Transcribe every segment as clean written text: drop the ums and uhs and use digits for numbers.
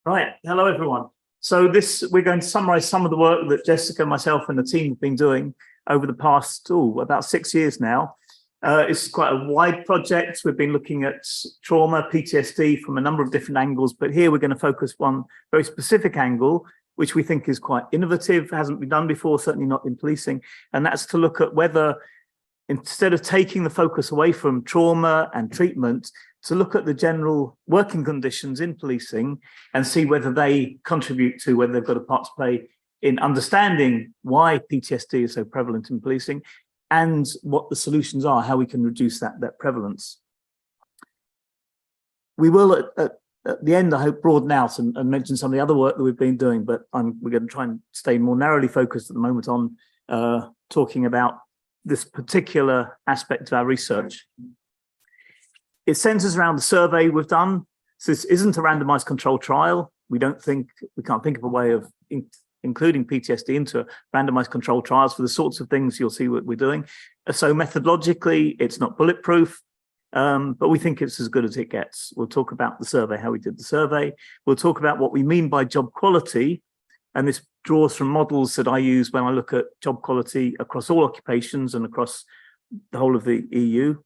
Right, hello everyone. So we're going to summarise some of the work that Jessica, myself and the team have been doing over the past, about 6 years now. It's quite a wide project. We've been looking at trauma, PTSD from a number of different angles, but here we're going to focus one very specific angle, which we think is quite innovative, hasn't been done before, certainly not in policing, and that's to look at whether, instead of taking the focus away from trauma and treatment, to look at the general working conditions in policing and see whether they contribute to, whether they've got a part to play in understanding why PTSD is so prevalent in policing and what the solutions are, how we can reduce that prevalence. We will, at the end, I hope, broaden out and mention some of the other work that we've been doing, but we're going to try and stay more narrowly focused at the moment on talking about this particular aspect of our research. It centers around the survey we've done. So this isn't a randomized controlled trial. We can't think of a way of including PTSD into randomized controlled trials for the sorts of things you'll see what we're doing. So methodologically, it's not bulletproof, but we think it's as good as it gets. We'll talk about the survey, how we did the survey. We'll talk about what we mean by job quality. And this draws from models that I use when I look at job quality across all occupations and across the whole of the EU.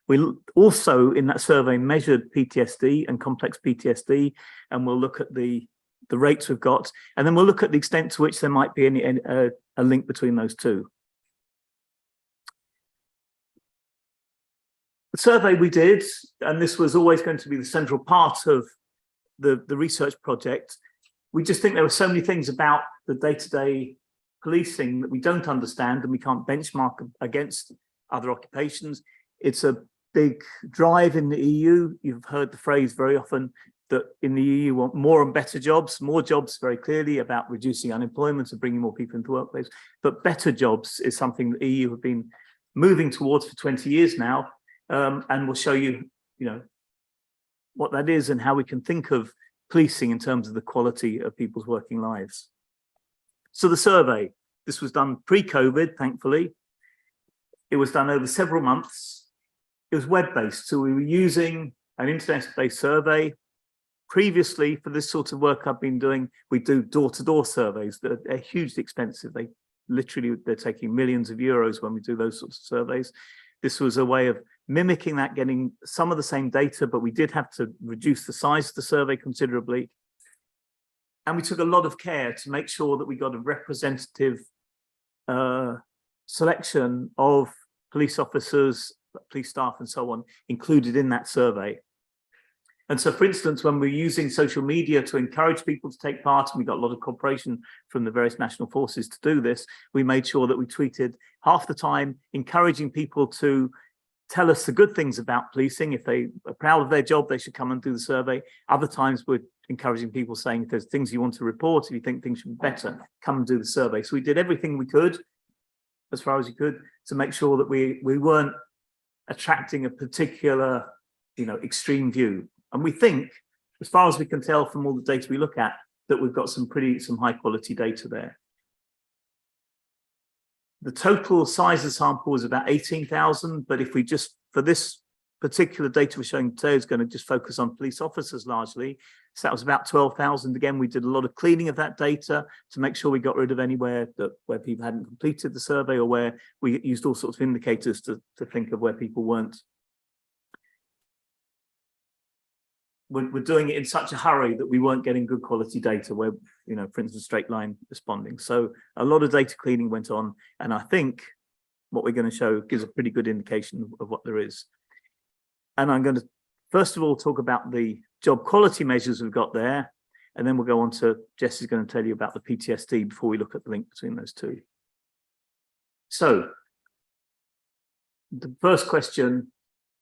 We also, in that survey, measured PTSD and complex PTSD, and we'll look at the rates we've got, and then we'll look at the extent to which there might be a link between those two. The survey we did, and this was always going to be the central part of the research project, we just think there were so many things about the day-to-day policing that we don't understand and we can't benchmark against other occupations. It's a big drive in the EU. You've heard the phrase very often that in the EU you want more and better jobs, more jobs very clearly about reducing unemployment and bringing more people into the workplace. But better jobs is something the EU have been moving towards for 20 years now. And we'll show you, what that is and how we can think of policing in terms of the quality of people's working lives. So the survey, this was done pre-COVID, thankfully. It was done over several months. It was web-based, so we were using an internet-based survey. Previously, for this sort of work I've been doing, we do door-to-door surveys that are hugely expensive. They're taking millions of euros when we do those sorts of surveys. This was a way of mimicking that, getting some of the same data, but we did have to reduce the size of the survey considerably. And we took a lot of care to make sure that we got a representative selection of police officers, police staff and so on included in that survey. And so, for instance, when we're using social media to encourage people to take part, and we got a lot of cooperation from the various national forces to do this, we made sure that we tweeted half the time, encouraging people to tell us the good things about policing. If they are proud of their job, they should come and do the survey. Other times we're encouraging people, saying if there's things you want to report, if you think things should be better, come and do the survey. So we did everything we could, as far as we could, to make sure that we weren't attracting a particular, extreme view. And we think, as far as we can tell from all the data we look at, that we've got some high quality data there. The total size of the sample was about 18,000, but if we just, for this particular data we're showing today, is going to just focus on police officers largely. So that was about 12,000. Again, we did a lot of cleaning of that data to make sure we got rid of anywhere where people hadn't completed the survey, or where we used all sorts of indicators to think of where people weren't. We're doing it in such a hurry that we weren't getting good quality data where, for instance, straight line responding. So a lot of data cleaning went on. And I think what we're going to show gives a pretty good indication of what there is. And I'm going to, first of all, talk about the job quality measures we've got there. And then we'll go on to, Jess is going to tell you about the PTSD before we look at the link between those two. So the first question,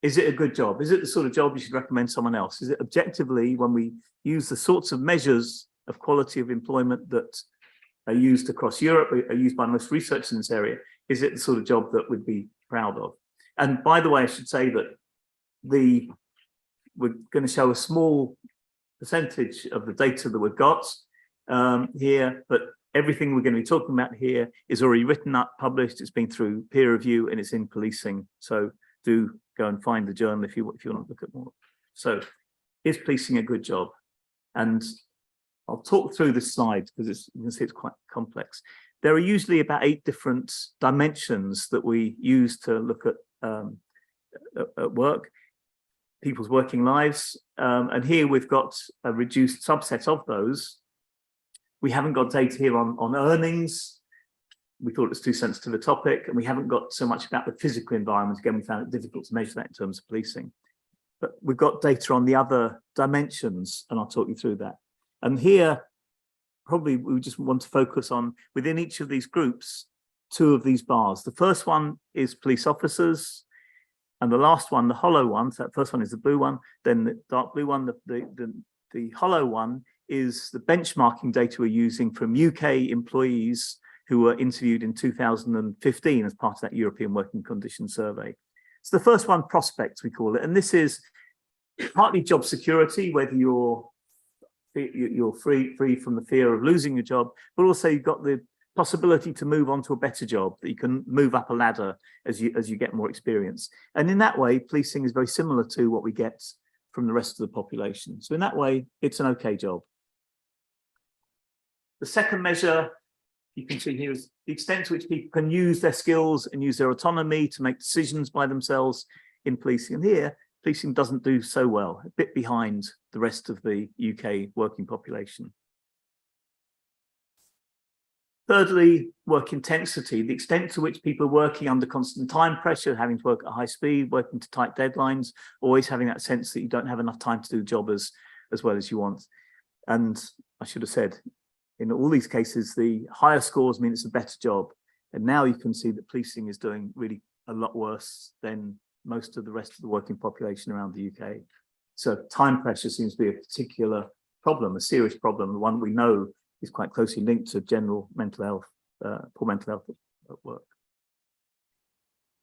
is it a good job? Is it the sort of job you should recommend someone else? Is it objectively, when we use the sorts of measures of quality of employment that are used across Europe, are used by most researchers in this area, is it the sort of job that we'd be proud of? And by the way, I should say that we're going to show a small percentage of the data that we've got here, but everything we're going to be talking about here is already written up, published, it's been through peer review, and it's in policing. So do go and find the journal if you want to look at more. So, is policing a good job? And I'll talk through this slide because you can see it's quite complex. There are usually about 8 different dimensions that we use to look at work, people's working lives. And here we've got a reduced subset of those. We haven't got data here on earnings. We thought it was too sensitive a topic, and we haven't got so much about the physical environment. Again, we found it difficult to measure that in terms of policing. But we've got data on the other dimensions, and I'll talk you through that. And here, probably we just want to focus on, within each of these groups, 2 of these bars. The first one is police officers, and the last one, the hollow one, so that first one is the blue one, then the dark blue one, the hollow one is the benchmarking data we're using from UK employees who were interviewed in 2015 as part of that European Working Conditions Survey. So the first one, prospects, we call it, and this is partly job security, whether you're free from the fear of losing your job, but also you've got the possibility to move on to a better job, that you can move up a ladder as you get more experience. And in that way, policing is very similar to what we get from the rest of the population. So in that way, it's an okay job. The second measure you can see here is the extent to which people can use their skills and use their autonomy to make decisions by themselves in policing. And here, policing doesn't do so well, a bit behind the rest of the UK working population. Thirdly, work intensity, the extent to which people are working under constant time pressure, having to work at high speed, working to tight deadlines, always having that sense that you don't have enough time to do the job as well as you want. And I should have said, in all these cases, the higher scores mean it's a better job. And now you can see that policing is doing really a lot worse than most of the rest of the working population around the UK. So time pressure seems to be a particular problem, a serious problem, the one we know is quite closely linked to general mental health, poor mental health at work.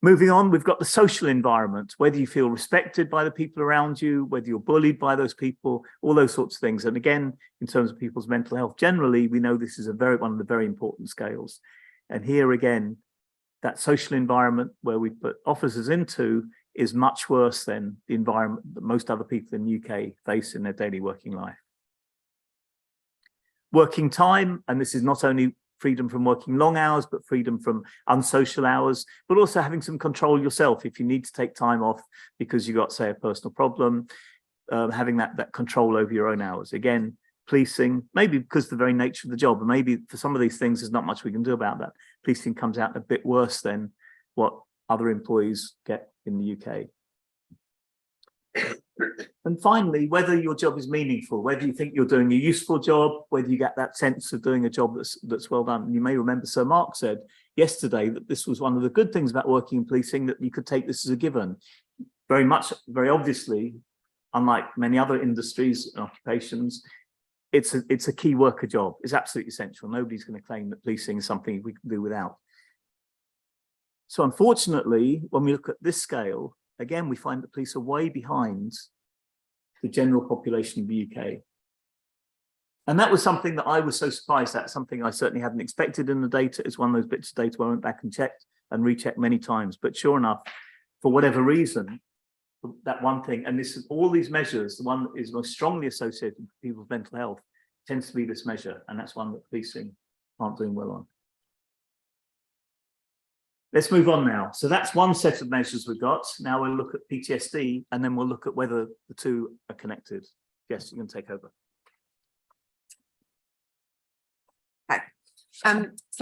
Moving on, we've got the social environment, whether you feel respected by the people around you, whether you're bullied by those people, all those sorts of things. And again, in terms of people's mental health, generally, we know this is one of the very important scales. And here again, that social environment where we put officers into is much worse than the environment that most other people in the UK face in their daily working life. Working time, and this is not only freedom from working long hours, but freedom from unsocial hours, but also having some control yourself. If you need to take time off because you've got, say, a personal problem, having that control over your own hours. Again, policing, maybe because of the very nature of the job, and maybe for some of these things, there's not much we can do about that. Policing comes out a bit worse than what other employees get in the UK. And finally, whether your job is meaningful, whether you think you're doing a useful job, whether you get that sense of doing a job that's well done. And you may remember Sir Mark said yesterday that this was one of the good things about working in policing, that you could take this as a given. Very obviously, unlike many other industries and occupations, it's a key worker job. It's absolutely essential. Nobody's going to claim that policing is something we can do without. So unfortunately, when we look at this scale, again, we find that police are way behind the general population of the UK. And that was something that I was so surprised at, something I certainly hadn't expected in the data. It's one of those bits of data where I went back and checked and rechecked many times. But sure enough, for whatever reason, that one thing, and this is all these measures, the one that is most strongly associated with people's mental health tends to be this measure. And that's one that policing aren't doing well on. Let's move on now. So that's one set of measures we've got. Now we'll look at PTSD, and then we'll look at whether the two are connected. Yes, you can take over. Okay. So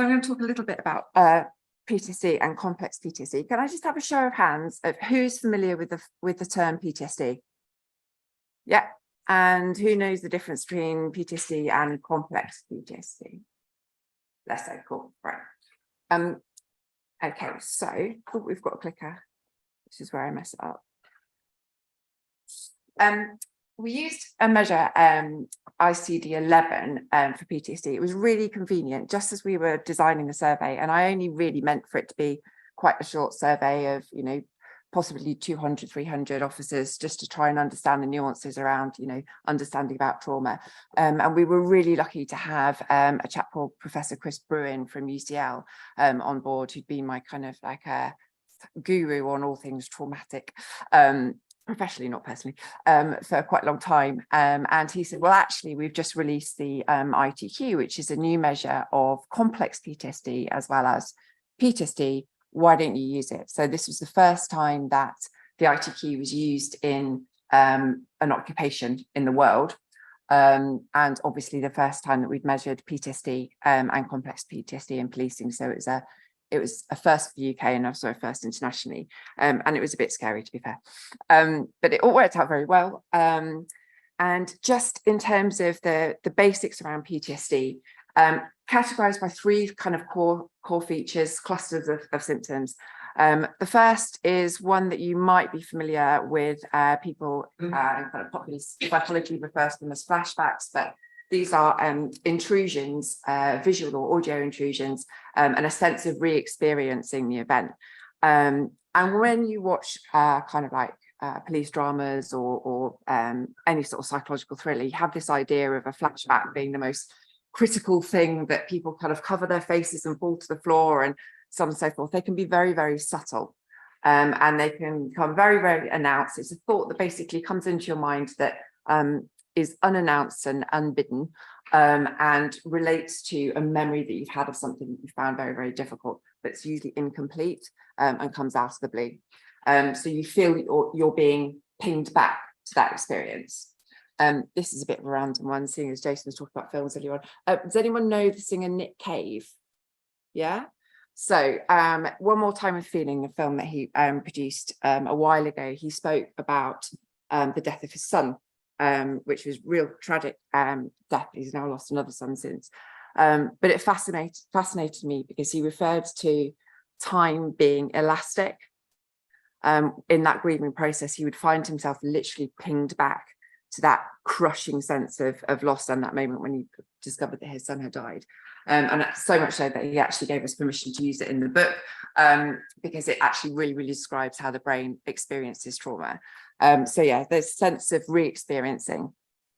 I'm going to talk a little bit about PTSD and complex PTSD. Can I just have a show of hands of who's familiar with the term PTSD? Yeah. And who knows the difference between PTSD and complex PTSD? Let's say cool. Right. Okay, so we've got a clicker. This is where I mess it up. We used a measure ICD-11 for PTSD. It was really convenient, just as we were designing the survey, and I only really meant for it to be quite a short survey of, possibly 200, 300 officers, just to try and understand the nuances around, understanding about trauma. And we were really lucky to have a chap called Professor Chris Bruin from UCL on board, who'd been my kind of like a guru on all things traumatic. professionally, not personally, for quite a long time. And he said, well, actually, we've just released the ITQ, which is a new measure of complex PTSD as well as PTSD. Why don't you use it? So this was the first time that the ITQ was used in an occupation in the world. And obviously the first time that we'd measured PTSD and complex PTSD in policing. So it was a first for the UK and also a first internationally. And it was a bit scary, to be fair. But it all worked out very well. And just in terms of the basics around PTSD, categorized by three kind of core features, clusters of symptoms. The first is one that you might be familiar with. People in kind of popular psychology refers to them as flashbacks, but these are intrusions, visual or audio intrusions, and a sense of re-experiencing the event. And when you watch kind of like police dramas or any sort of psychological thriller, you have this idea of a flashback being the most critical thing that people kind of cover their faces and fall to the floor and so on and so forth. They can be very, very subtle, and they can become very, very announced. It's a thought that basically comes into your mind that is unannounced and unbidden, and relates to a memory that you've had of something that you found very, very difficult, but it's usually incomplete and comes out of the blue. So you feel you're being pinged back to that experience. This is a bit of a random one, seeing as Jason was talking about films earlier on. Does anyone know the singer Nick Cave? Yeah. So One More Time with Feeling, a film that he produced a while ago, he spoke about the death of his son, which was real tragic death. He's now lost another son since. But it fascinated me because he referred to time being elastic. In that grieving process, he would find himself literally pinged back to that crushing sense of loss and that moment when he discovered that his son had died. And so much so that he actually gave us permission to use it in the book, because it actually really, really describes how the brain experiences trauma. So yeah, there's a sense of re-experiencing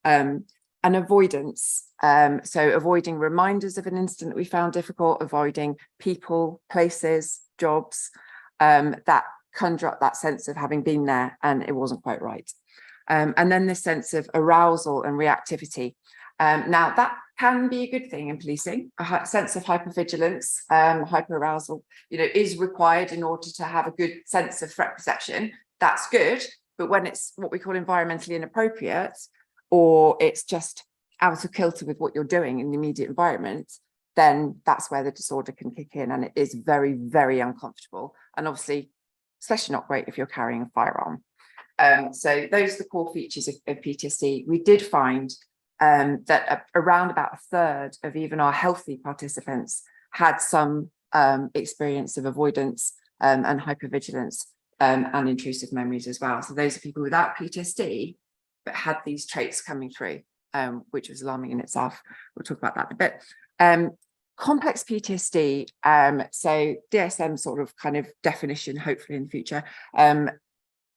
and avoidance. So avoiding reminders of an incident that we found difficult, avoiding people, places, jobs, that conjure up that sense of having been there and it wasn't quite right. And then this sense of arousal and reactivity. Now that can be a good thing in policing. A sense of hypervigilance, hyperarousal, is required in order to have a good sense of threat perception. That's good, but when it's what we call environmentally inappropriate, or it's just out of kilter with what you're doing in the immediate environment, then that's where the disorder can kick in, and it is very, very uncomfortable, and obviously, especially not great if you're carrying a firearm. So those are the core features of PTSD. We did find that around about a third of even our healthy participants had some experience of avoidance and hypervigilance and intrusive memories as well. So those are people without PTSD, but had these traits coming through, which was alarming in itself. We'll talk about that in a bit. Complex PTSD, so DSM sort of kind of definition, hopefully in the future,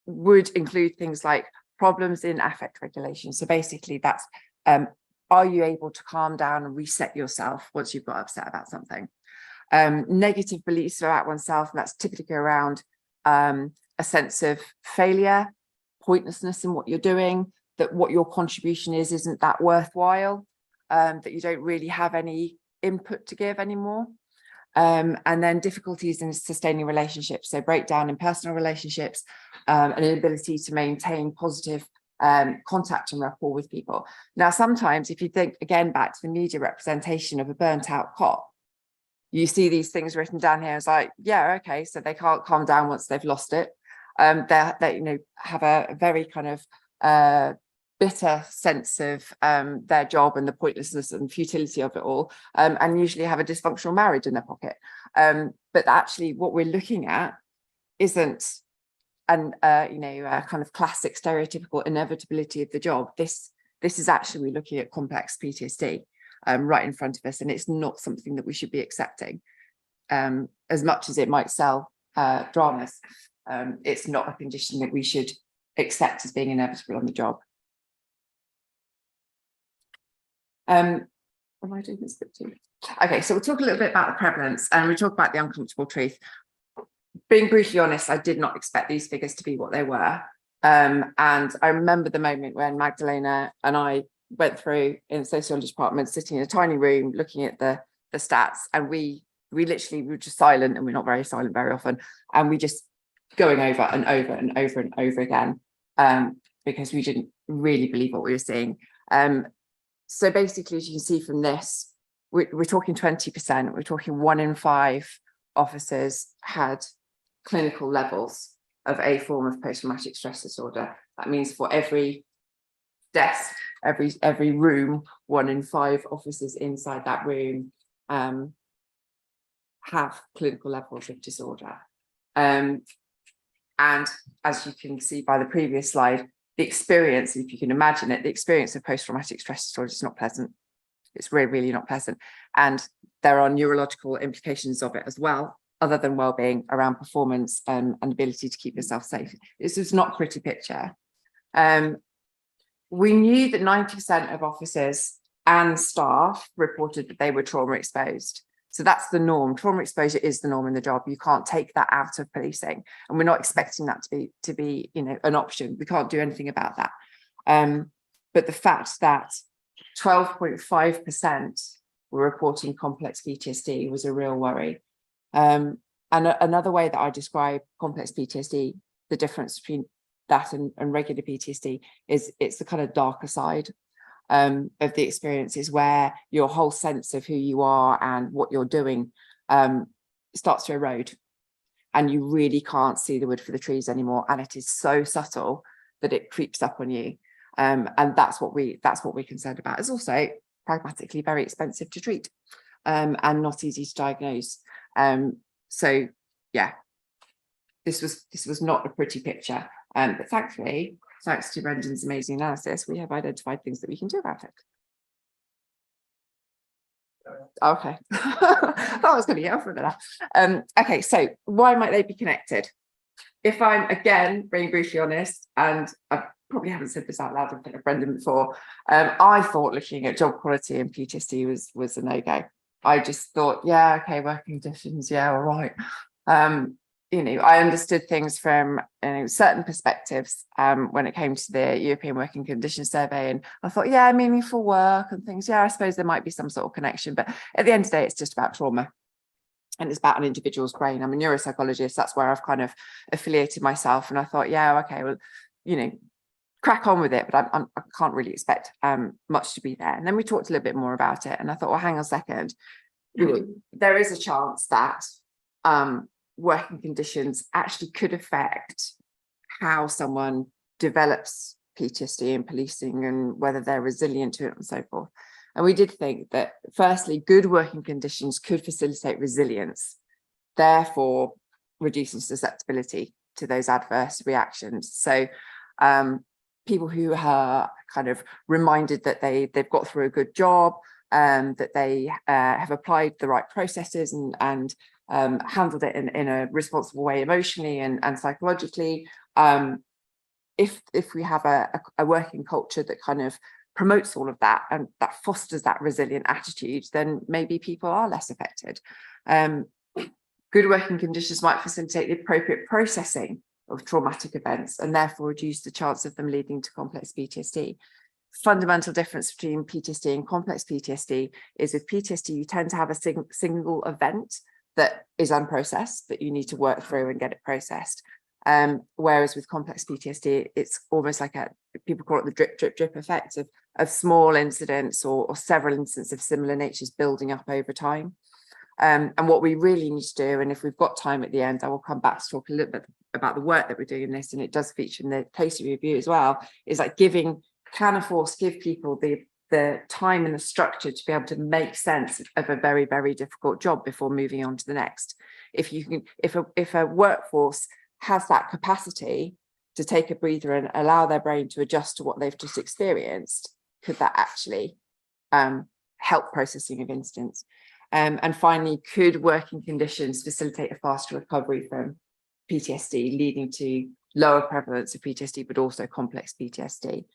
would include things like problems in affect regulation. So basically that's, are you able to calm down and reset yourself once you've got upset about something? Negative beliefs about oneself, and that's typically around a sense of failure, pointlessness in what you're doing, that what your contribution isn't that worthwhile, that you don't really have any input to give anymore. And then difficulties in sustaining relationships, so breakdown in personal relationships, an inability to maintain positive contact and rapport with people. Now, sometimes if you think again back to the media representation of a burnt out cop, you see these things written down here as like, yeah, okay, so they can't calm down once they've lost it. They have a very kind of bitter sense of their job and the pointlessness and futility of it all, and usually have a dysfunctional marriage in their pocket. But actually what we're looking at isn't a kind of classic stereotypical inevitability of the job. This is actually, we're looking at complex PTSD right in front of us, and it's not something that we should be accepting. As much as it might sell dramas, it's not a condition that we should accept as being inevitable on the job. Am I doing this bit too? Okay, so we'll talk a little bit about the prevalence, and we'll talk about the uncomfortable truth. Being brutally honest, I did not expect these figures to be what they were. And I remember the moment when Magdalena and I went through in the sociology department, sitting in a tiny room, looking at the stats, and we literally were just silent, and we're not very silent very often, and we just going over and over and over and over again, because we didn't really believe what we were seeing. So basically, as you can see from this, we're talking 20%, we're talking 1 in 5 officers had clinical levels of a form of post-traumatic stress disorder. That means for every desk, every room, 1 in 5 officers inside that room have clinical levels of disorder. And as you can see by the previous slide, the experience, if you can imagine it, the experience of post-traumatic stress disorder is not pleasant. It's really, really not pleasant. And there are neurological implications of it as well, other than well-being, around performance and ability to keep yourself safe. This is not a pretty picture. We knew that 90% of officers and staff reported that they were trauma exposed. So that's the norm. Trauma exposure is the norm in the job. You can't take that out of policing, and we're not expecting that to be an option. We can't do anything about that. But the fact that 12.5% were reporting complex PTSD was a real worry. And another way that I describe complex PTSD, the difference between that and regular PTSD, is it's the kind of darker side of the experiences, where your whole sense of who you are and what you're doing starts to erode, and you really can't see the wood for the trees anymore, and it is so subtle that it creeps up on you, and that's what we're concerned about. It's also pragmatically very expensive to treat, and not easy to diagnose. So yeah, this was not a pretty picture, but thankfully, thanks to Brendan's amazing analysis, we have identified things that we can do about it. Okay, that was going to get off with that. Okay, so why might they be connected? If I'm again being brutally honest, and I probably haven't said this out loud in front of Brendan before, I thought looking at job quality and PTSD was a no-go. I just thought, yeah, okay, working conditions, yeah, all right. I understood things from certain perspectives when it came to the European Working Conditions Survey, and I thought, yeah, meaningful work and things, yeah, I suppose there might be some sort of connection, but at the end of the day, it's just about trauma, and it's about an individual's brain. I'm a neuropsychologist, that's where I've kind of affiliated myself, and I thought, yeah, okay, well, crack on with it, but I can't really expect much to be there. And then we talked a little bit more about it, and I thought, well, hang on a second, there is a chance that working conditions actually could affect how someone develops PTSD in policing, and whether they're resilient to it and so forth. And we did think that, firstly, good working conditions could facilitate resilience, therefore reducing susceptibility to those adverse reactions. So people who are kind of reminded that they've got through a good job, that they have applied the right processes and handled it in a responsible way emotionally and psychologically. If we have a working culture that kind of promotes all of that and that fosters that resilient attitude, then maybe people are less affected. Good working conditions might facilitate the appropriate processing of traumatic events, and therefore reduce the chance of them leading to complex PTSD. Fundamental difference between PTSD and complex PTSD is, with PTSD, you tend to have a single event that is unprocessed, that you need to work through and get it processed. Whereas with complex PTSD, it's almost like people call it the drip, drip, drip effect of small incidents or several incidents of similar natures building up over time. And what we really need to do, and if we've got time at the end, I will come back to talk a little bit about the work that we're doing in this, and it does feature in the case review as well, is like give people the time and the structure to be able to make sense of a very, very difficult job before moving on to the next. If a workforce has that capacity to take a breather and allow their brain to adjust to what they've just experienced, could that actually help processing of incidents? And finally, could working conditions facilitate a faster recovery from PTSD, leading to lower prevalence of PTSD, but also complex PTSD?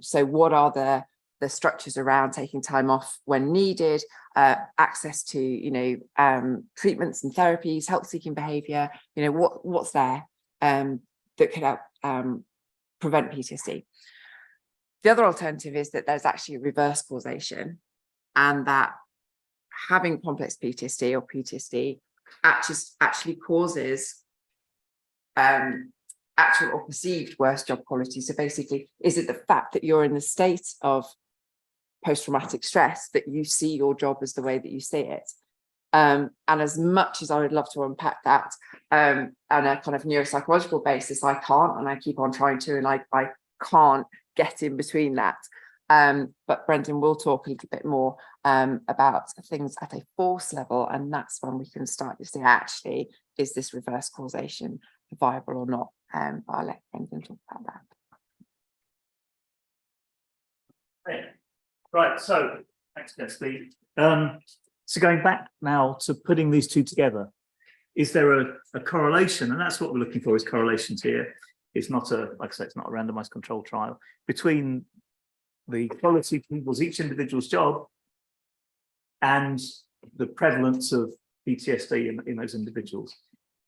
So what are the structures around taking time off when needed, access to treatments and therapies, help seeking behaviour, what's there that could help prevent PTSD. The other alternative is that there's actually a reverse causation, and that having complex PTSD or PTSD actually causes actual or perceived worse job quality. So basically, is it the fact that you're in the state of post-traumatic stress that you see your job as the way that you see it? And as much as I would love to unpack that on a kind of neuropsychological basis, I can't, and I keep on trying to, and I can't get in between that. But Brendan will talk a little bit more about things at a force level, and that's when we can start to see, actually, is this reverse causation viable or not? But I'll let Brendan talk about that. Right, so thanks, Kirsty. So going back now to putting these two together, is there a correlation? And that's what we're looking for, is correlations here. It's not like I say, it's not a randomized control trial between the quality of people's, each individual's job, and the prevalence of PTSD in those individuals.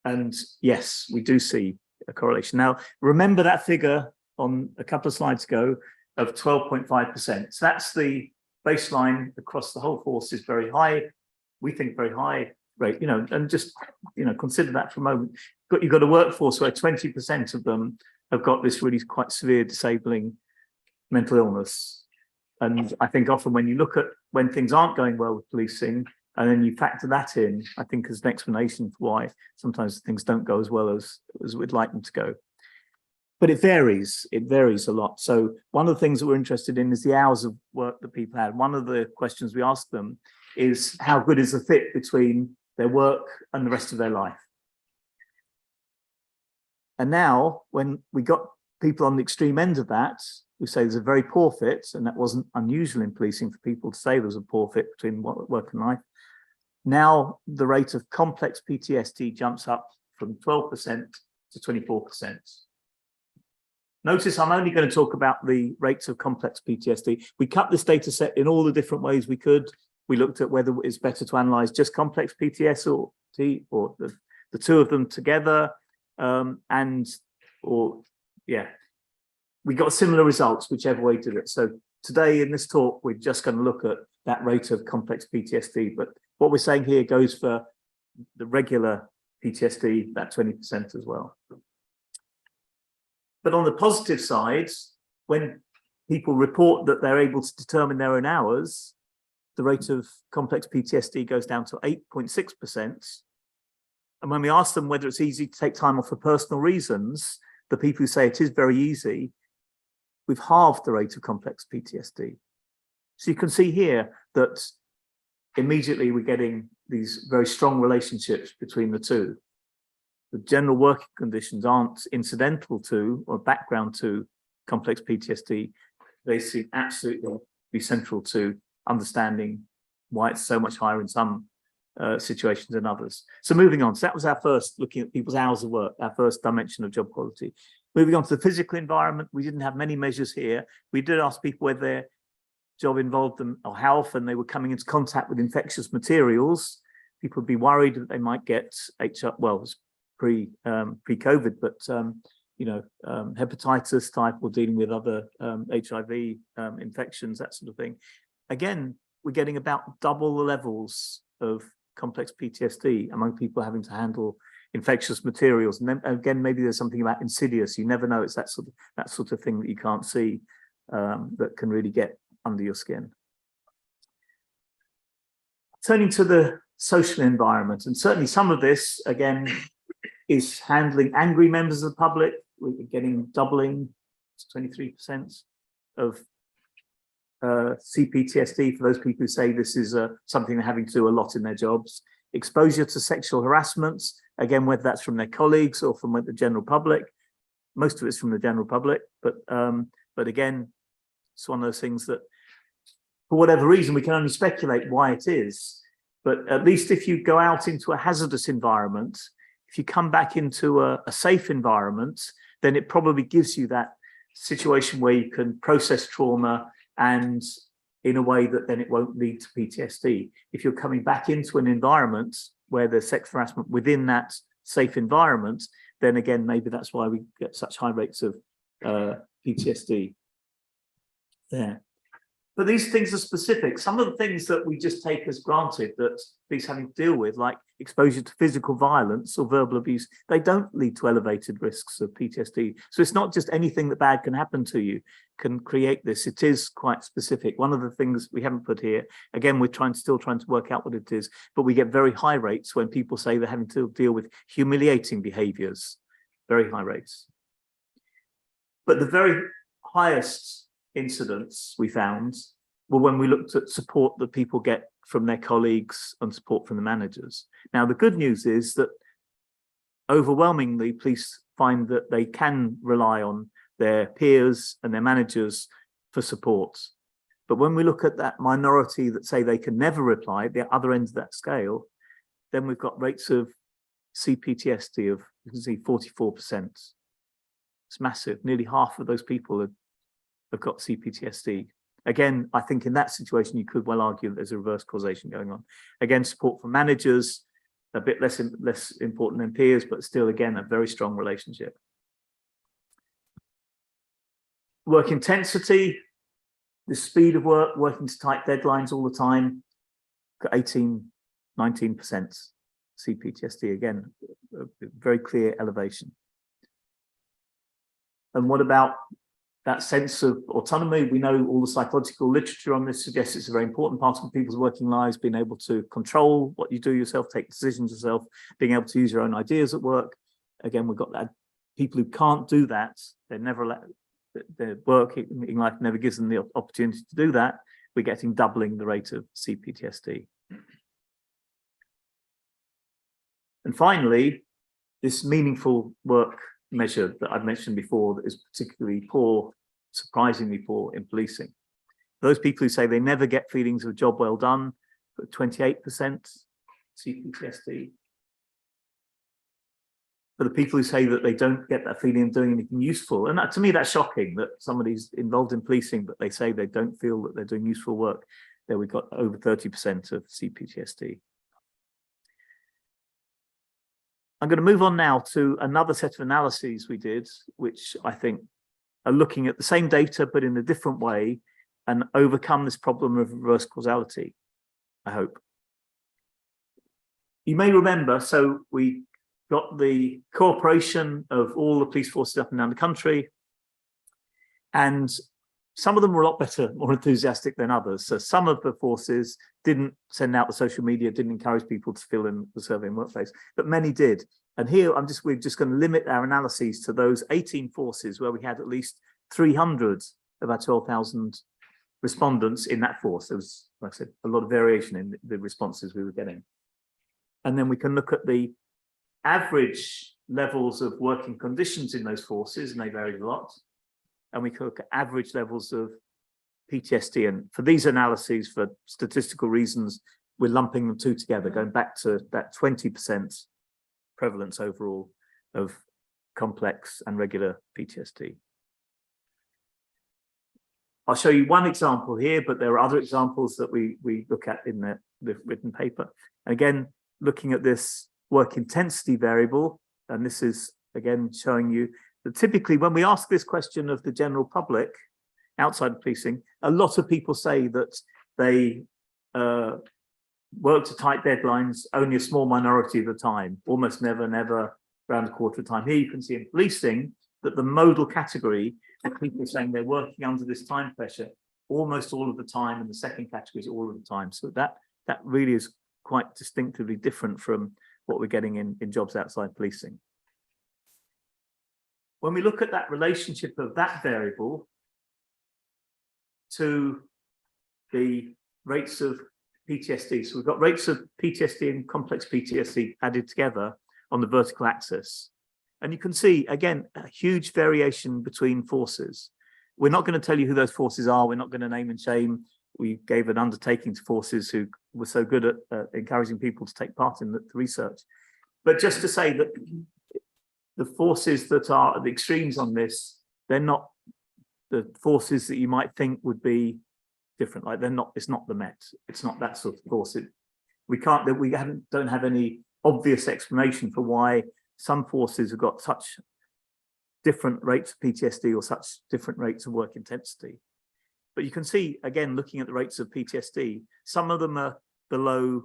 And yes, we do see a correlation. Now, remember that figure on a couple of slides ago of 12.5%. So that's the baseline across the whole force, is very high. We think very high rate, and just, consider that for a moment. But you've got a workforce where 20% of them have got this really quite severe disabling mental illness. And I think often when you look at when things aren't going well with policing, and then you factor that in, I think as an explanation for why sometimes things don't go as well as we'd like them to go. But it varies a lot. So one of the things that we're interested in is the hours of work that people had. One of the questions we asked them is, how good is the fit between their work and the rest of their life? And now, when we got people on the extreme end of that, we say there's a very poor fit, and that wasn't unusual in policing for people to say there's a poor fit between work and life. Now, the rate of complex PTSD jumps up from 12% to 24%. Notice I'm only going to talk about the rates of complex PTSD. We cut this data set in all the different ways we could. We looked at whether it's better to analyze just complex PTSD or the two of them together. We got similar results, whichever way did it. So today in this talk, we're just going to look at that rate of complex PTSD. But what we're saying here goes for the regular PTSD, that 20% as well. But on the positive side, when people report that they're able to determine their own hours, the rate of complex PTSD goes down to 8.6%. And when we ask them whether it's easy to take time off for personal reasons, the people who say it is very easy, we've halved the rate of complex PTSD. So you can see here that immediately we're getting these very strong relationships between the two. The general working conditions aren't incidental to or background to complex PTSD. They seem absolutely be central to understanding why it's so much higher in some situations than others. So moving on, so that was our first looking at people's hours of work, our first dimension of job quality. Moving on to the physical environment, we didn't have many measures here. We did ask people whether their job involved them or how often they were coming into contact with infectious materials. People would be worried that they might get well, it was pre-COVID, but hepatitis type or dealing with other HIV infections, that sort of thing. Again, we're getting about double the levels of complex PTSD among people having to handle infectious materials. And then again, maybe there's something about insidious. You never know. It's that sort of thing that you can't see that can really get under your skin. Turning to the social environment, and certainly some of this again is handling angry members of the public. We're getting doubling to 23% of CPTSD for those people who say this is something they're having to do a lot in their jobs. Exposure to sexual harassment, again, whether that's from their colleagues or from the general public. Most of it's from the general public, but again, it's one of those things that, for whatever reason, we can only speculate why it is. But at least if you go out into a hazardous environment, if you come back into a safe environment, then it probably gives you that situation where you can process trauma and in a way that then it won't lead to PTSD. If you're coming back into an environment where there's sex harassment within that safe environment, then again, maybe that's why we get such high rates of PTSD there. But these things are specific. Some of the things that we just take as granted that police having to deal with, like exposure to physical violence or verbal abuse, they don't lead to elevated risks of PTSD. So it's not just anything that bad can happen to you can create this. It is quite specific. One of the things we haven't put here, again, we're still trying to work out what it is, but we get very high rates when people say they're having to deal with humiliating behaviors, very high rates. But the very highest incidents we found were when we looked at support that people get from their colleagues and support from the managers. Now, the good news is that overwhelmingly police find that they can rely on their peers and their managers for support. But when we look at that minority that say they can never reply, the other end of that scale, then we've got rates of CPTSD of, you can see, 44%. It's massive. Nearly half of those people have got CPTSD. Again, I think in that situation, you could well argue that there's a reverse causation going on. Again, support from managers, a bit less important than peers, but still, again, a very strong relationship. Work intensity, the speed of work, working to tight deadlines all the time, got 18, 19% CPTSD. Again, a very clear elevation. And what about that sense of autonomy? We know all the psychological literature on this suggests it's a very important part of people's working lives, being able to control what you do yourself, take decisions yourself, being able to use your own ideas at work. Again, we've got that people who can't do that, they're never let, their work in life never gives them the opportunity to do that. We're getting doubling the rate of CPTSD. And finally, this meaningful work measure that I've mentioned before that is particularly poor, surprisingly poor in policing. Those people who say they never get feelings of a job well done, 28% CPTSD. For the people who say that they don't get that feeling of doing anything useful, and that, to me, that's shocking that somebody's involved in policing, but they say they don't feel that they're doing useful work. There we've got over 30% of CPTSD. I'm going to move on now to another set of analyses we did, which I think are looking at the same data, but in a different way, and overcome this problem of reverse causality, I hope. You may remember, so we got the cooperation of all the police forces up and down the country, and some of them were a lot better, more enthusiastic than others. So some of the forces didn't send out the social media, didn't encourage people to fill in the survey in workplace, but many did. And here we're just going to limit our analyses to those 18 forces where we had at least 300 of our 12,000 respondents in that force. There was, like I said, a lot of variation in the responses we were getting. And then we can look at the average levels of working conditions in those forces, and they varied a lot. And we can look at average levels of PTSD. And for these analyses, for statistical reasons, we're lumping them two together, going back to that 20% prevalence overall of complex and regular PTSD. I'll show you one example here, but there are other examples that we look at in the written paper. And again, looking at this work intensity variable, and this is again showing you that typically when we ask this question of the general public outside of policing, a lot of people say that they work to tight deadlines only a small minority of the time, almost never, around a quarter of the time. Here you can see in policing that the modal category of people saying they're working under this time pressure almost all of the time, and the second category is all of the time. So that really is quite distinctively different from what we're getting in jobs outside policing. When we look at that relationship of that variable to the rates of PTSD, so we've got rates of PTSD and complex PTSD added together on the vertical axis. And you can see, again, a huge variation between forces. We're not going to tell you who those forces are. We're not going to name and shame. We gave an undertaking to forces who were so good at encouraging people to take part in the research. But just to say that the forces that are at the extremes on this, they're not the forces that you might think would be different. Like it's not the Met. It's not that sort of force. Don't have any obvious explanation for why some forces have got such different rates of PTSD or such different rates of work intensity. But you can see, again, looking at the rates of PTSD, some of them are below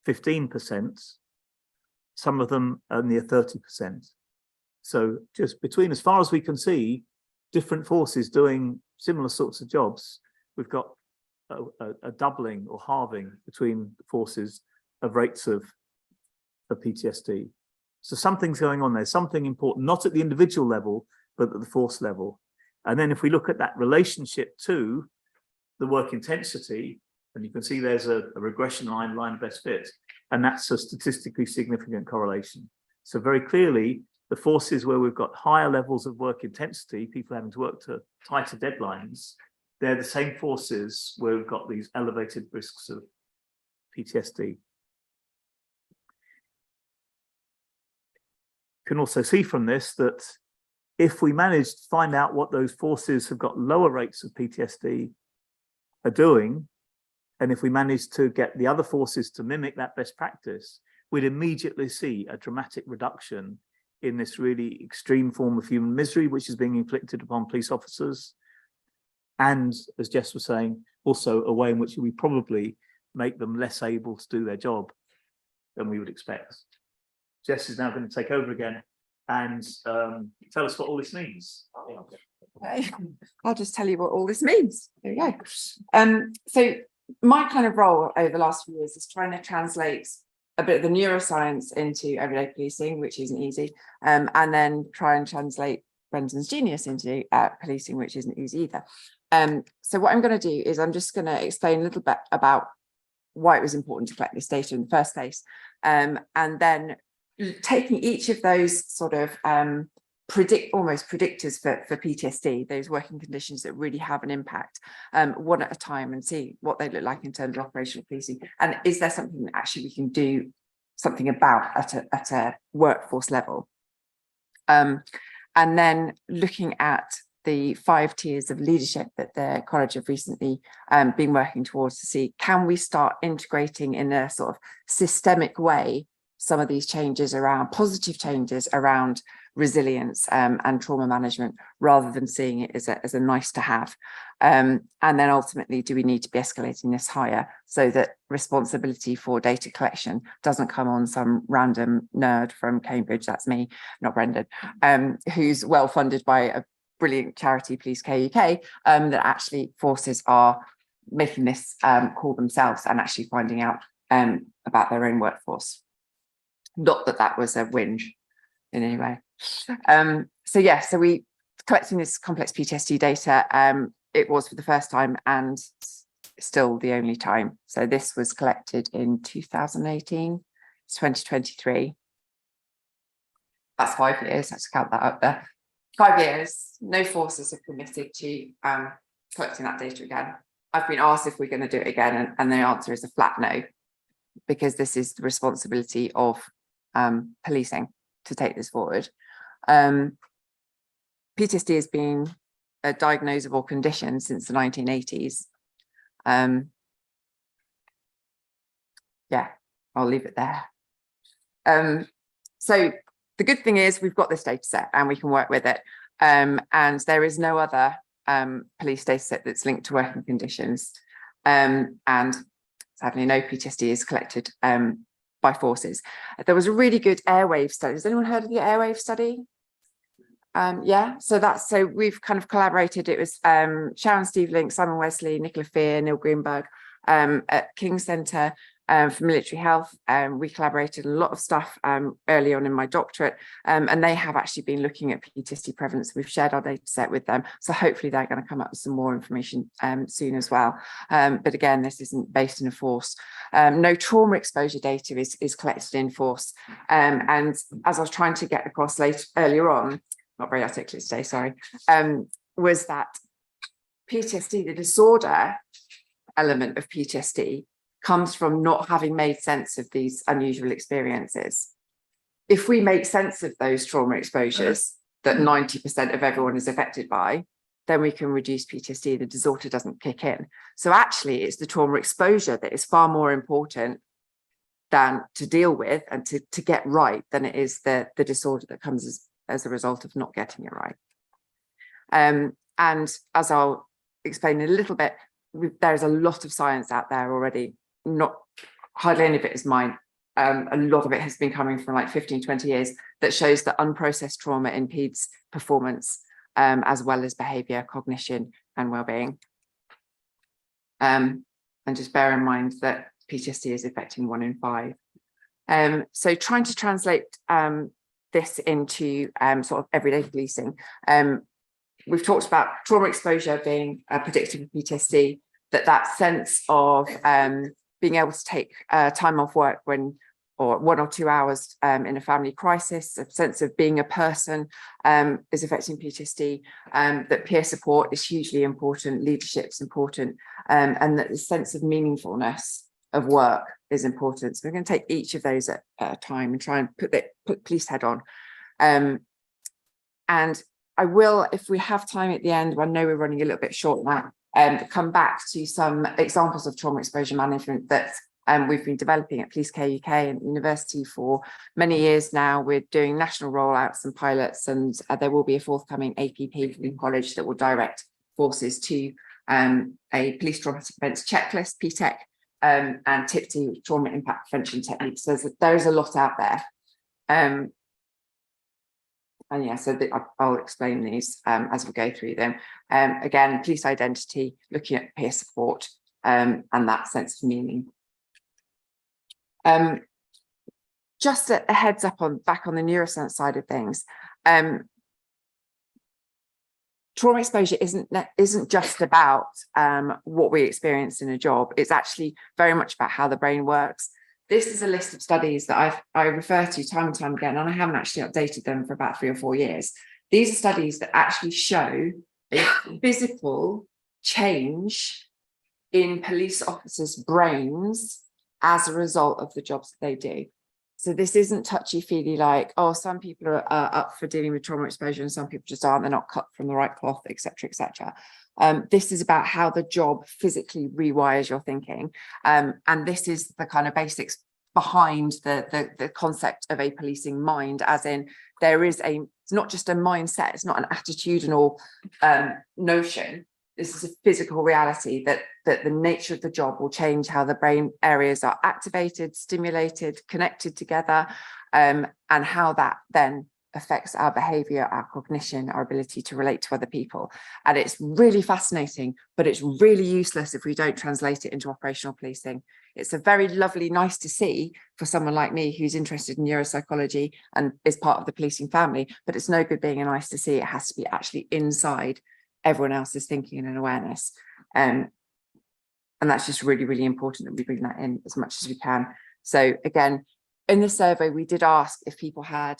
15%, some of them are near 30%. So just between, as far as we can see, different forces doing similar sorts of jobs, we've got a doubling or halving between the forces of rates of PTSD. So something's going on there, something important, not at the individual level, but at the force level. And then if we look at that relationship to the work intensity, and you can see there's a regression line best fit, and that's a statistically significant correlation. So very clearly, the forces where we've got higher levels of work intensity, people having to work to tighter deadlines, they're the same forces where we've got these elevated risks of PTSD. Can also see from this that if we manage to find out what those forces have got lower rates of PTSD are doing, and if we manage to get the other forces to mimic that best practice, we'd immediately see a dramatic reduction in this really extreme form of human misery which is being inflicted upon police officers. And as Jess was saying, also a way in which we probably make them less able to do their job than we would expect. Jess is now going to take over again and tell us what all this means. Okay. I'll just tell you what all this means. There we go. So my kind of role over the last few years is trying to translate a bit of the neuroscience into everyday policing, which isn't easy, and then try and translate Brendan's genius into policing, which isn't easy either. So what I'm going to do is I'm just going to explain a little bit about why it was important to collect this data in the first place, and then taking each of those sort of almost predictors for PTSD, those working conditions that really have an impact, one at a time, and see what they look like in terms of operational policing, and is there something that actually we can do something about at a workforce level, and then looking at the 5 tiers of leadership that the college have recently been working towards, to see, can we start integrating in a sort of systemic way some of these changes around, positive changes around resilience and trauma management, rather than seeing it as a nice to have. And then ultimately, do we need to be escalating this higher so that responsibility for data collection doesn't come on some random nerd from Cambridge, that's me, not Brendan, who's well funded by a brilliant charity, Police Care UK, that actually forces are making this call themselves and actually finding out about their own workforce. Not that that was a whinge in any way. So we collecting this complex PTSD data. It was for the first time and still the only time. So this was collected in 2018, it's 2023. That's 5 years, let's count that up there. 5 years, no forces have committed to collecting that data again. I've been asked if we're going to do it again, and the answer is a flat no, because this is the responsibility of policing to take this forward. PTSD has been a diagnosable condition since the 1980s. Yeah, I'll leave it there. So the good thing is we've got this data set and we can work with it. And there is no other police data set that's linked to working conditions. And sadly, no PTSD is collected by forces. There was a really good airwave study. Has anyone heard of the airwave study? Yeah, so we've kind of collaborated. It was Sharon Steve Link, Simon Wesley, Nicola Fear, Neil Greenberg at King's Centre for Military Health. We collaborated a lot of stuff early on in my doctorate, and they have actually been looking at PTSD prevalence. We've shared our data set with them, so hopefully they're going to come up with some more information soon as well. But again, this isn't based in a force. No trauma exposure data is collected in force, and as I was trying to get across earlier on, not very articulate today, sorry, was that PTSD, the disorder element of PTSD, comes from not having made sense of these unusual experiences. If we make sense of those trauma exposures that 90% of everyone is affected by, then we can reduce PTSD, the disorder doesn't kick in. So actually, it's the trauma exposure that is far more important than to deal with and to get right than it is the disorder that comes as a result of not getting it right. And as I'll explain in a little bit, there's a lot of science out there already, not hardly any of it is mine. A lot of it has been coming from like 15, 20 years that shows that unprocessed trauma impedes performance, as well as behaviour, cognition and well-being. And just bear in mind that PTSD is affecting 1 in 5. So trying to translate this into sort of everyday policing. We've talked about trauma exposure being predictive of PTSD, that sense of being able to take time off work or 1 or 2 hours in a family crisis, a sense of being a person is affecting PTSD, that peer support is hugely important, leadership is important, and that the sense of meaningfulness of work is important. So we're going to take each of those at a time and try and put police head on. And I will, if we have time at the end, I know we're running a little bit short now, come back to some examples of trauma exposure management that we've been developing at Police Care UK and university for many years now. We're doing national rollouts and pilots, and there will be a forthcoming APP from the college that will direct forces to a police traumatic events checklist, PTEC, and TIPT, trauma impact prevention techniques. So there's a lot out there. And yeah, so I'll explain these as we go through them. Again, police identity, looking at peer support, and that sense of meaning. Just a heads up back on the neuroscience side of things. Trauma exposure isn't just about what we experience in a job. It's actually very much about how the brain works. This is a list of studies that I refer to time and time again, and I haven't actually updated them for about 3 or 4 years. These are studies that actually show a physical change in police officers' brains as a result of the jobs that they do. So this isn't touchy-feely like, oh, some people are up for dealing with trauma exposure and some people just aren't, they're not cut from the right cloth, etc., etc. This is about how the job physically rewires your thinking. And this is the kind of basics behind the concept of a policing mind, as in it's not just a mindset, it's not an attitudinal notion. This is a physical reality that the nature of the job will change how the brain areas are activated, stimulated, connected together, and how that then affects our behavior, our cognition, our ability to relate to other people. And it's really fascinating, but it's really useless if we don't translate it into operational policing. It's a very lovely, nice to see for someone like me who's interested in neuropsychology and is part of the policing family, but it's no good being a nice to see. It has to be actually inside everyone else's thinking and awareness. And that's just really, really important that we bring that in as much as we can. So again, in the survey, we did ask if people had,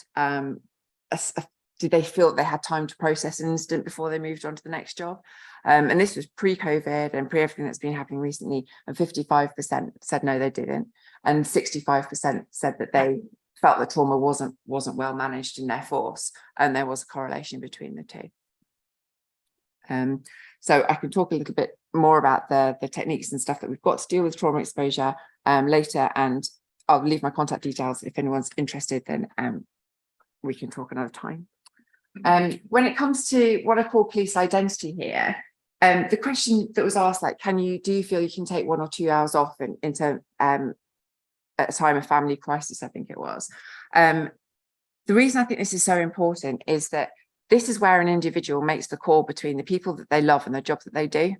did they feel that they had time to process an incident before they moved on to the next job? And this was pre-COVID and pre-everything that's been happening recently, and 55% said no, they didn't. And 65% said that they felt that trauma wasn't well managed in their force, and there was a correlation between the two. So I can talk a little bit more about the techniques and stuff that we've got to deal with trauma exposure later, and I'll leave my contact details if anyone's interested, then we can talk another time. When it comes to what I call police identity here, the question that was asked, like, do you feel you can take 1 or 2 hours off into at a time of family crisis, I think it was. The reason I think this is so important is that this is where an individual makes the call between the people that they love and the job that they do.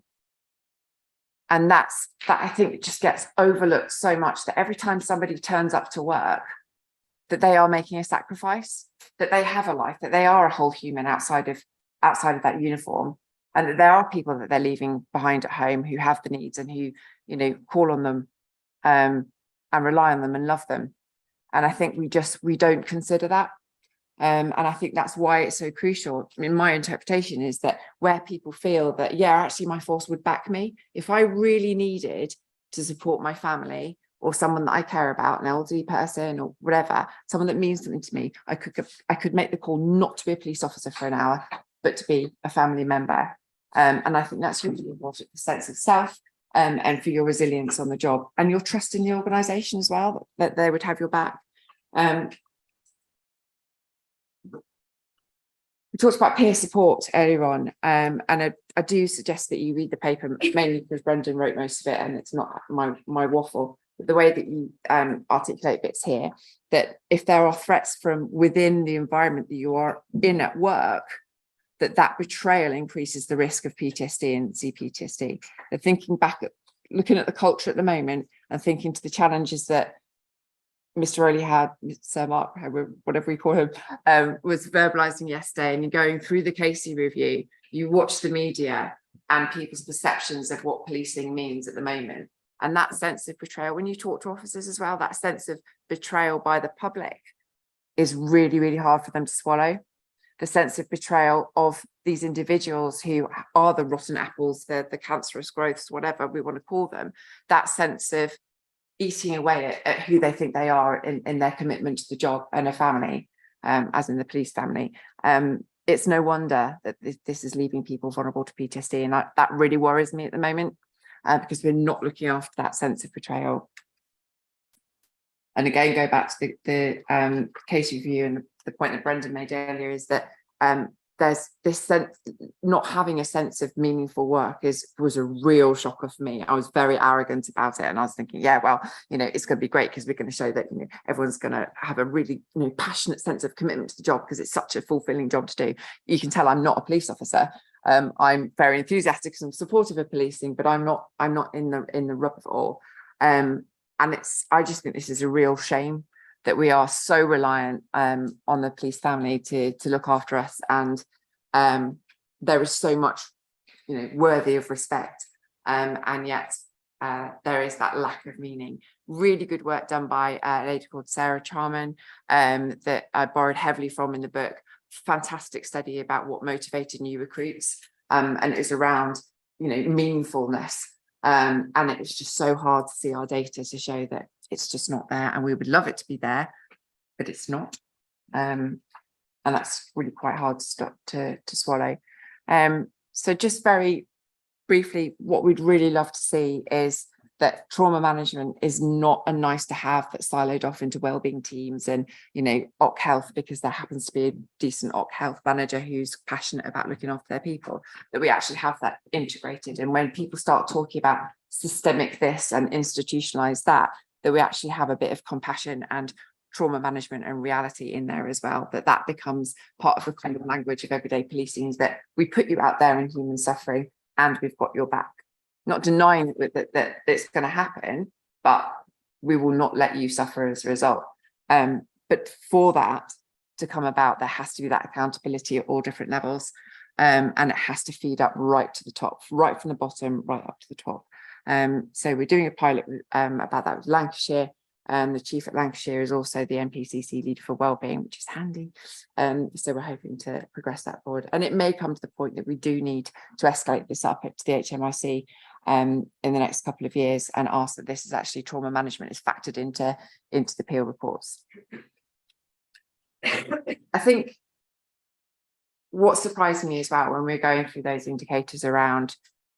And that I think just gets overlooked so much, that every time somebody turns up to work, that they are making a sacrifice, that they have a life, that they are a whole human outside of that uniform, and that there are people that they're leaving behind at home who have the needs and who, you know, call on them and rely on them and love them. And I think we don't consider that. And I think that's why it's so crucial. I mean, my interpretation is that where people feel that, yeah, actually my force would back me, if I really needed to support my family or someone that I care about, an elderly person or whatever, someone that means something to me, I could make the call not to be a police officer for an hour, but to be a family member. And I think that's really important for sense of self and for your resilience on the job and your trust in the organisation as well, that they would have your back. We talked about peer support earlier on, and I do suggest that you read the paper, mainly because Brendan wrote most of it and it's not my waffle. But the way that you articulate bits here, that if there are threats from within the environment that you are in at work, that betrayal increases the risk of PTSD and CPTSD. They're thinking back at looking at the culture at the moment and thinking to the challenges that Mr. Rowley had, Sir Mark, whatever we call him, was verbalising yesterday, and you're going through the Casey review, you watch the media and people's perceptions of what policing means at the moment. And that sense of betrayal, when you talk to officers as well, that sense of betrayal by the public is really, really hard for them to swallow. The sense of betrayal of these individuals who are the rotten apples, the cancerous growths, whatever we want to call them, that sense of eating away at who they think they are in their commitment to the job and a family, as in the police family. It's no wonder that this is leaving people vulnerable to PTSD, and that really worries me at the moment, because we're not looking after that sense of betrayal. And again, go back to the case review and the point that Brendan made earlier is that there's this sense, not having a sense of meaningful work was a real shocker for me. I was very arrogant about it, and I was thinking, yeah, well, it's going to be great because we're going to show that everyone's going to have a really passionate sense of commitment to the job because it's such a fulfilling job to do. You can tell I'm not a police officer. I'm very enthusiastic and supportive of policing, but I'm not in the rub of it all. And I just think this is a real shame that we are so reliant on the police family to look after us, and there is so much worthy of respect, and yet there is that lack of meaning. Really good work done by a lady called Sarah Charman, that I borrowed heavily from in the book. Fantastic study about what motivated new recruits, and it was around meaningfulness, and it was just so hard to see our data to show that it's just not there, and we would love it to be there, but it's not, and that's really quite hard to swallow. So just very briefly, what we'd really love to see is that trauma management is not a nice to have that's siloed off into wellbeing teams and OC health because there happens to be a decent OC health manager who's passionate about looking after their people, that we actually have that integrated. And when people start talking about systemic this and institutionalized that we actually have a bit of compassion and trauma management and reality in there as well, that becomes part of the kind of language of everyday policing, is that we put you out there in human suffering and we've got your back. Not denying that it's going to happen, but we will not let you suffer as a result. But for that to come about, there has to be that accountability at all different levels, and it has to feed up right to the top, right from the bottom, right up to the top. So we're doing a pilot about that with Lancashire. The chief at Lancashire is also the NPCC leader for wellbeing, which is handy. So we're hoping to progress that forward. And it may come to the point that we do need to escalate this up to the HMIC in the next couple of years and ask that this is actually trauma management is factored into the PEEL reports. I think what surprised me as well when we're going through those indicators around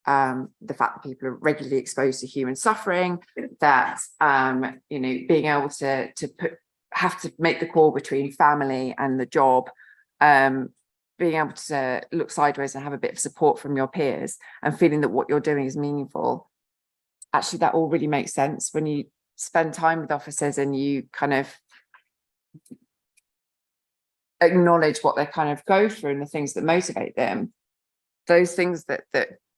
the fact that people are regularly exposed to human suffering, that being able to have to make the call between family and the job, being able to look sideways and have a bit of support from your peers and feeling that what you're doing is meaningful. Actually, that all really makes sense when you spend time with officers and you kind of acknowledge what they kind of go through and the things that motivate them. Those things that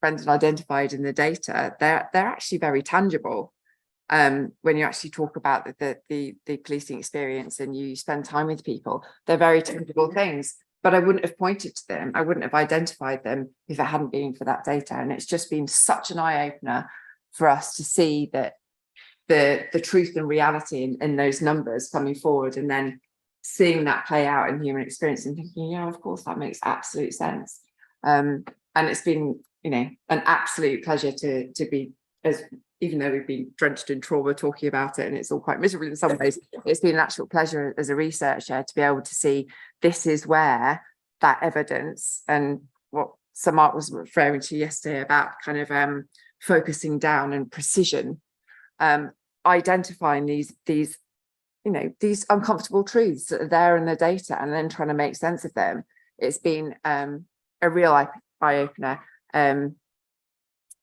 Brendan identified in the data, they're actually very tangible. When you actually talk about the policing experience and you spend time with people, they're very tangible things. But I wouldn't have pointed to them, I wouldn't have identified them if it hadn't been for that data. And it's just been such an eye-opener for us to see that the truth and reality in those numbers coming forward, and then seeing that play out in human experience and thinking, yeah, of course, that makes absolute sense. And it's been an absolute pleasure to be, as even though we've been drenched in trauma talking about it and it's all quite miserable in some ways, it's been an actual pleasure as a researcher to be able to see this is where that evidence and what Sir Mark was referring to yesterday about kind of focusing down and precision, identifying these uncomfortable truths that are there in the data and then trying to make sense of them it's been a real eye-opener.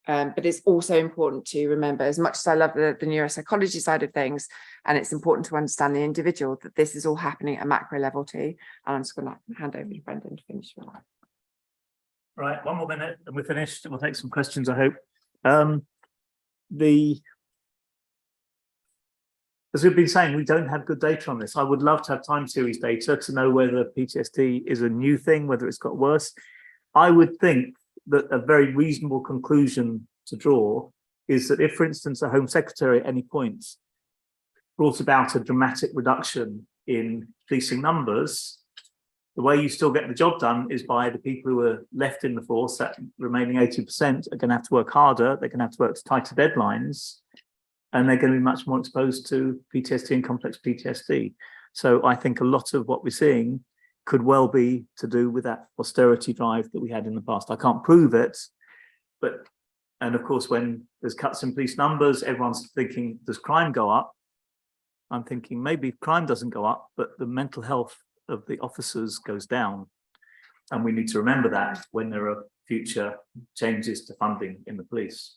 But it's also important to remember, as much as I love the neuropsychology side of things, and it's important to understand the individual, that this is all happening at a macro level too. And I'm just going to hand over to Brendan to finish with that. Right, one more minute and we're finished. We'll take some questions, I hope. As we've been saying, we don't have good data on this. I would love to have time series data to know whether PTSD is a new thing, whether it's got worse. I would think that a very reasonable conclusion to draw is that if, for instance, a Home Secretary at any point brought about a dramatic reduction in policing numbers, the way you still get the job done is by the people who are left in the force, that remaining 80% are going to have to work harder, they're going to have to work to tighter deadlines, and they're going to be much more exposed to PTSD and complex PTSD. So I think a lot of what we're seeing could well be to do with that austerity drive that we had in the past. I can't prove it, but, and of course, when there's cuts in police numbers, everyone's thinking, does crime go up? I'm thinking maybe crime doesn't go up, but the mental health of the officers goes down. And we need to remember that when there are future changes to funding in the police.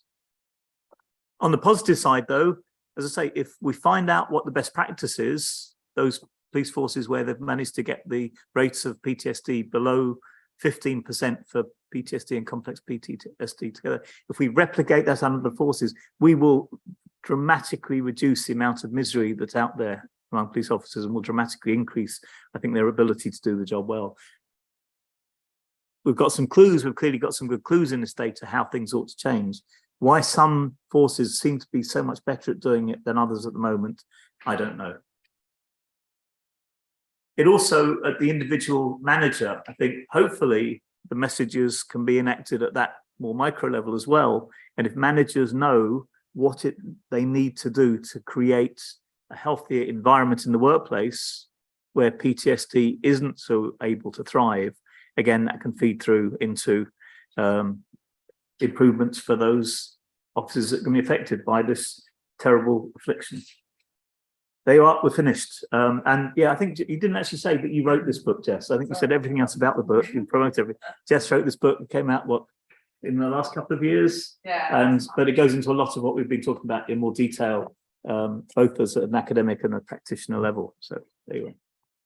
On the positive side, though, as I say, if we find out what the best practice is, those police forces where they've managed to get the rates of PTSD below 15% for PTSD and complex PTSD together, if we replicate that under the forces, we will dramatically reduce the amount of misery that's out there among police officers and will dramatically increase, I think, their ability to do the job well. We've got some clues, we've clearly got some good clues in this data how things ought to change. Why some forces seem to be so much better at doing it than others at the moment, I don't know. It also, at the individual manager, I think hopefully the messages can be enacted at that more micro level as well. And if managers know what they need to do to create a healthier environment in the workplace where PTSD isn't so able to thrive, again, that can feed through into improvements for those officers that can be affected by this terrible affliction. There you are, we're finished. And yeah, I think you didn't actually say that you wrote this book, Jess. I think you said everything else about the book. You promoted everything. Jess wrote this book. It came out, what, in the last couple of years? Yeah. But it goes into a lot of what we've been talking about in more detail, both as an academic and a practitioner level. So there you are.